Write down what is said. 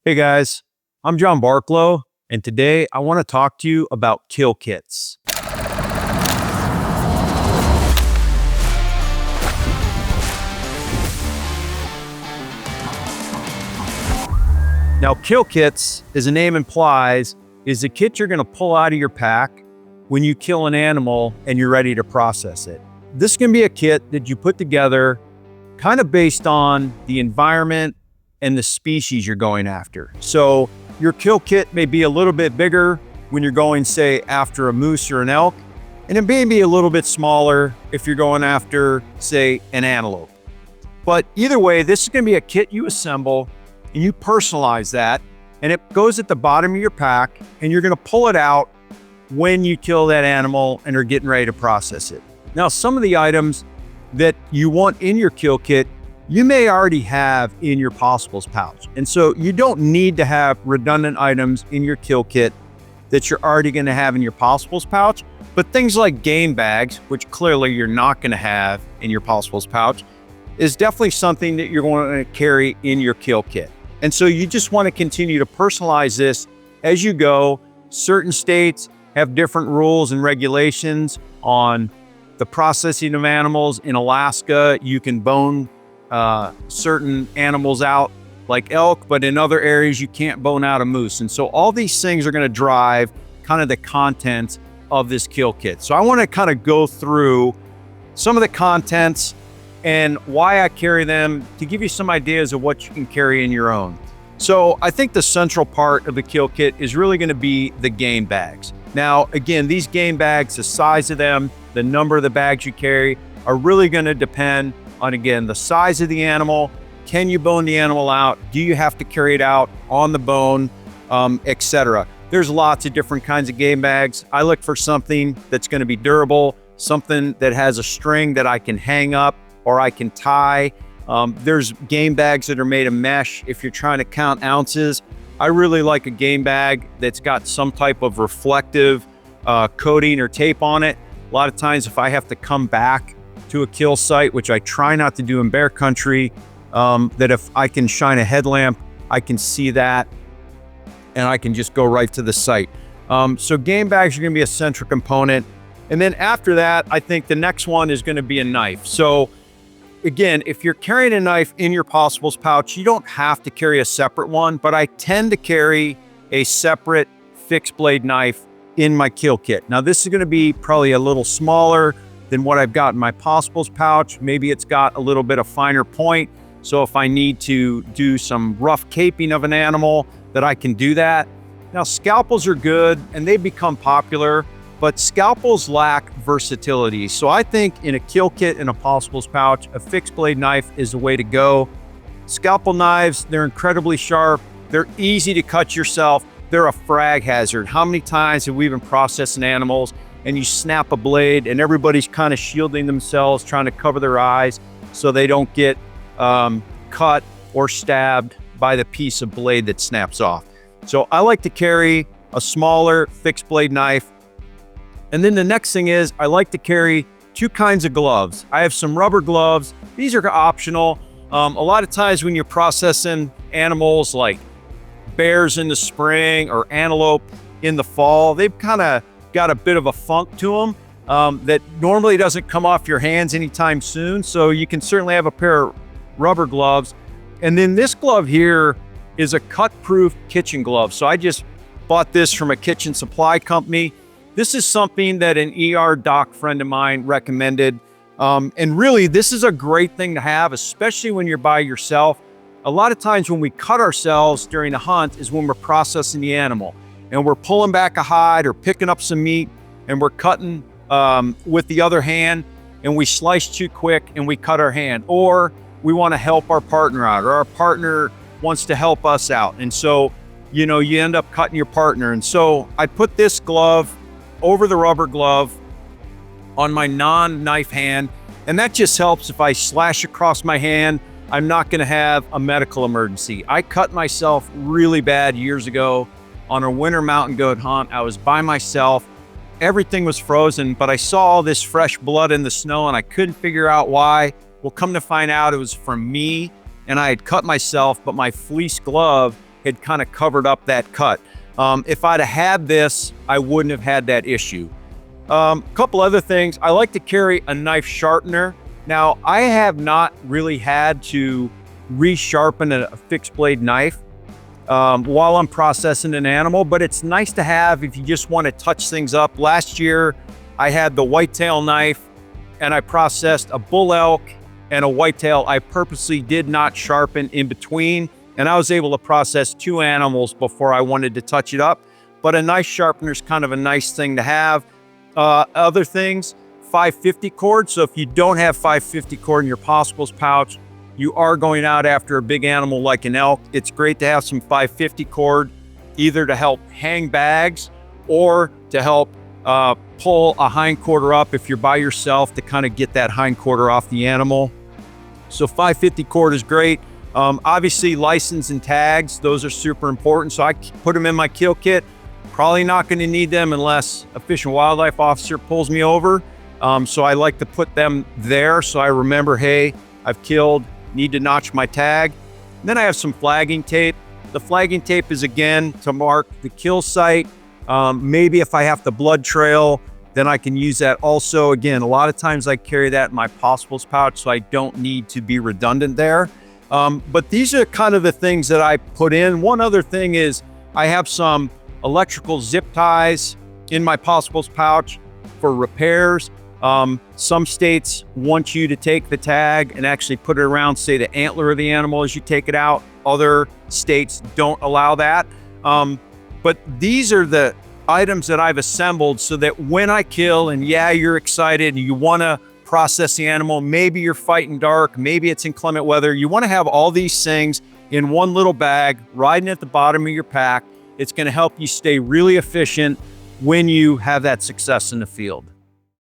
Hey guys, I'm John Barklow, and today I want to talk to you about kill kits. Now, kill kits, as the name implies, is a kit you're going to pull out of your pack when you kill an animal and you're ready to process it. This can be a kit that you put together kind of based on the environment and the species you're going after. So your kill kit may be a little bit bigger when you're going, say, after a moose or an elk, and it may be a little bit smaller if you're going after, say, an antelope. But either way, this is going to be a kit you assemble and you personalize that, and it goes at the bottom of your pack, and you're going to pull it out when you kill that animal and are getting ready to process it. Now, some of the items that you want in your kill kit you may already have in your possibles pouch. And so you don't need to have redundant items in your kill kit that you're already going to have in your possibles pouch. But things like game bags, which clearly you're not going to have in your possibles pouch, is definitely something that you're going to carry in your kill kit. And so you just want to continue to personalize this as you go. Certain states have different rules and regulations on the processing of animals. In Alaska, you can bone certain animals out like elk, but in other areas you can't bone out a moose. And so all these things are going to drive kind of the contents of this kill kit. So I want to kind of go through some of the contents and why I carry them to give you some ideas of what you can carry in your own. So I think the central part of the kill kit is really going to be the game bags. Now, again, these game bags, the size of them, the number of the bags you carry are really going to depend on, again, the size of the animal. Can you bone the animal out? Do you have to carry it out on the bone, etc. There's lots of different kinds of game bags. I look for something that's going to be durable, something that has a string that I can hang up or I can tie. There's game bags that are made of mesh if you're trying to count ounces. I really like a game bag that's got some type of reflective coating or tape on it. A lot of times if I have to come back to a kill site, which I try not to do in bear country, that if I can shine a headlamp, I can see that and I can just go right to the site. So game bags are going to be a central component. And then after that, I think the next one is going to be a knife. So again, if you're carrying a knife in your possibles pouch, you don't have to carry a separate one, but I tend to carry a separate fixed blade knife in my kill kit. Now this is going to be probably a little smaller than what I've got in my possibles pouch. Maybe it's got a little bit of finer point. So if I need to do some rough caping of an animal, that I can do that. Now scalpels are good and they become popular, but scalpels lack versatility. So I think in a kill kit in a possibles pouch, a fixed blade knife is the way to go. Scalpel knives, they're incredibly sharp. They're easy to cut yourself. They're a frag hazard. How many times have we been processing animals and you snap a blade and everybody's kind of shielding themselves, trying to cover their eyes so they don't get cut or stabbed by the piece of blade that snaps off. So I like to carry a smaller fixed blade knife. And then the next thing is I like to carry two kinds of gloves. I have some rubber gloves. These are optional. A lot of times when you're processing animals like bears in the spring or antelope in the fall, they've kind of got a bit of a funk to them that normally doesn't come off your hands anytime soon. So you can certainly have a pair of rubber gloves. And then this glove here is a cut-proof kitchen glove. So I just bought this from a kitchen supply company. This is something that an ER doc friend of mine recommended. And really, this is a great thing to have, especially when you're by yourself. A lot of times when we cut ourselves during a hunt is when we're processing the animal and we're pulling back a hide or picking up some meat and we're cutting with the other hand and we slice too quick and we cut our hand, or we want to help our partner out, or our partner wants to help us out. And so, you know, you end up cutting your partner. And so I put this glove over the rubber glove on my non-knife hand. And that just helps if I slash across my hand, I'm not going to have a medical emergency. I cut myself really bad years ago on a winter mountain goat hunt. I was by myself. Everything was frozen, but I saw all this fresh blood in the snow and I couldn't figure out why. Well, come to find out it was from me and I had cut myself, but my fleece glove had kind of covered up that cut. If I'd have had this, I wouldn't have had that issue. Couple other things. I like to carry a knife sharpener. Now, I have not really had to resharpen a fixed blade knife while I'm processing an animal, but it's nice to have if you just want to touch things up. Last year, I had the whitetail knife and I processed a bull elk and a whitetail. I purposely did not sharpen in between, and I was able to process 2 animals before I wanted to touch it up. But a knife sharpener is kind of a nice thing to have. Other things, 550 cord. So if you don't have 550 cord in your possibles pouch, you are going out after a big animal like an elk, it's great to have some 550 cord, either to help hang bags or to help pull a hind quarter up if you're by yourself, to kind of get that hind quarter off the animal. So 550 cord is great. Obviously license and tags, those are super important. So I put them in my kill kit. Probably not going to need them unless a Fish and Wildlife officer pulls me over. So I like to put them there so I remember, hey, I've killed, need to notch my tag. And then I have some flagging tape. The flagging tape is again to mark the kill site. Maybe if I have to blood trail, then I can use that also. Again, a lot of times I carry that in my possibles pouch, so I don't need to be redundant there. But these are kind of the things that I put in. One other thing is I have some electrical zip ties in my possibles pouch for repairs. Some states want you to take the tag and actually put it around, say, the antler of the animal as you take it out. Other states don't allow that. But these are the items that I've assembled so that when I kill, and yeah, you're excited, you want to process the animal, maybe you're fighting dark, maybe it's inclement weather, you want to have all these things in one little bag, riding at the bottom of your pack. It's going to help you stay really efficient when you have that success in the field.